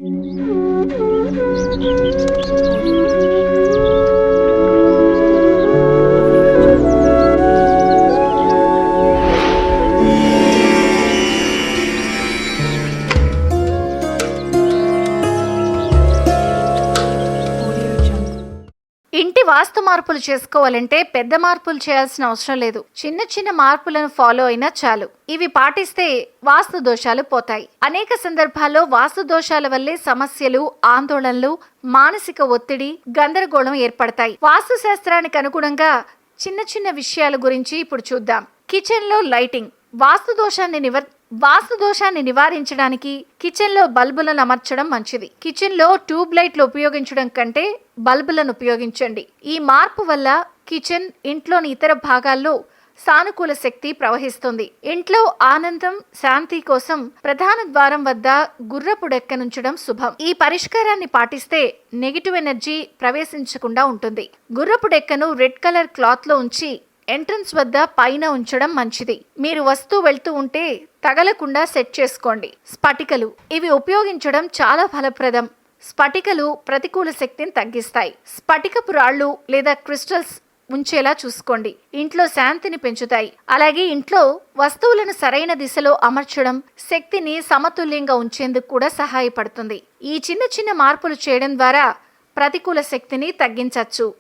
ఇంటి వాస్తు మార్పులు చేసుకోవాలంటే పెద్ద మార్పులు చేయాల్సిన అవసరం లేదు. చిన్న చిన్న మార్పులను ఫాలో అయినా చాలు. ఇవి పాటిస్తే వాస్తు దోషాలు పోతాయి. అనేక సందర్భాల్లో వాస్తు దోషాల వల్లే సమస్యలు, ఆందోళనలు, మానసిక ఒత్తిడి, గందరగోళం ఏర్పడతాయి. వాస్తు శాస్త్రానికి అనుగుణంగా చిన్న చిన్న విషయాల గురించి ఇప్పుడు చూద్దాం. కిచెన్ లో లైటింగ్. వాస్తు దోషాన్ని నివారించడానికి కిచెన్ లో బల్బులను అమర్చడం మంచిది. కిచెన్ లో ట్యూబ్ లైట్లు ఉపయోగించడం కంటే బల్బులను ఉపయోగించండి. ఈ మార్పు వల్ల కిచెన్, ఇంట్లోని ఇతర భాగాల్లో సానుకూల శక్తి ప్రవహిస్తుంది. ఇంట్లో ఆనందం, శాంతి కోసం ప్రధాన ద్వారం వద్ద గుర్రపు డెక్కనుంచడం శుభం. ఈ పరిష్కారాన్ని పాటిస్తే నెగిటివ్ ఎనర్జీ ప్రవేశించకుండా ఉంటుంది. గుర్రపు డెక్కను రెడ్ కలర్ క్లాత్ లో ఉంచి ఎంట్రన్స్ వద్ద పైన ఉంచడం మంచిది. మీరు వస్తూ వెళ్తూ ఉంటే తగలకుండా సెట్ చేసుకోండి. స్ఫటికలు. ఇవి ఉపయోగించడం చాలా ఫలప్రదం. స్ఫటికలు ప్రతికూల శక్తిని తగ్గిస్తాయి. స్ఫటికపు రాళ్ళు లేదా క్రిస్టల్స్ ఉంచేలా చూసుకోండి. ఇంట్లో శాంతిని పెంచుతాయి. అలాగే ఇంట్లో వస్తువులను సరైన దిశలో అమర్చడం శక్తిని సమతుల్యంగా ఉంచేందుకు కూడా సహాయపడుతుంది. ఈ చిన్న చిన్న మార్పులు చేయడం ద్వారా ప్రతికూల శక్తిని తగ్గించవచ్చు.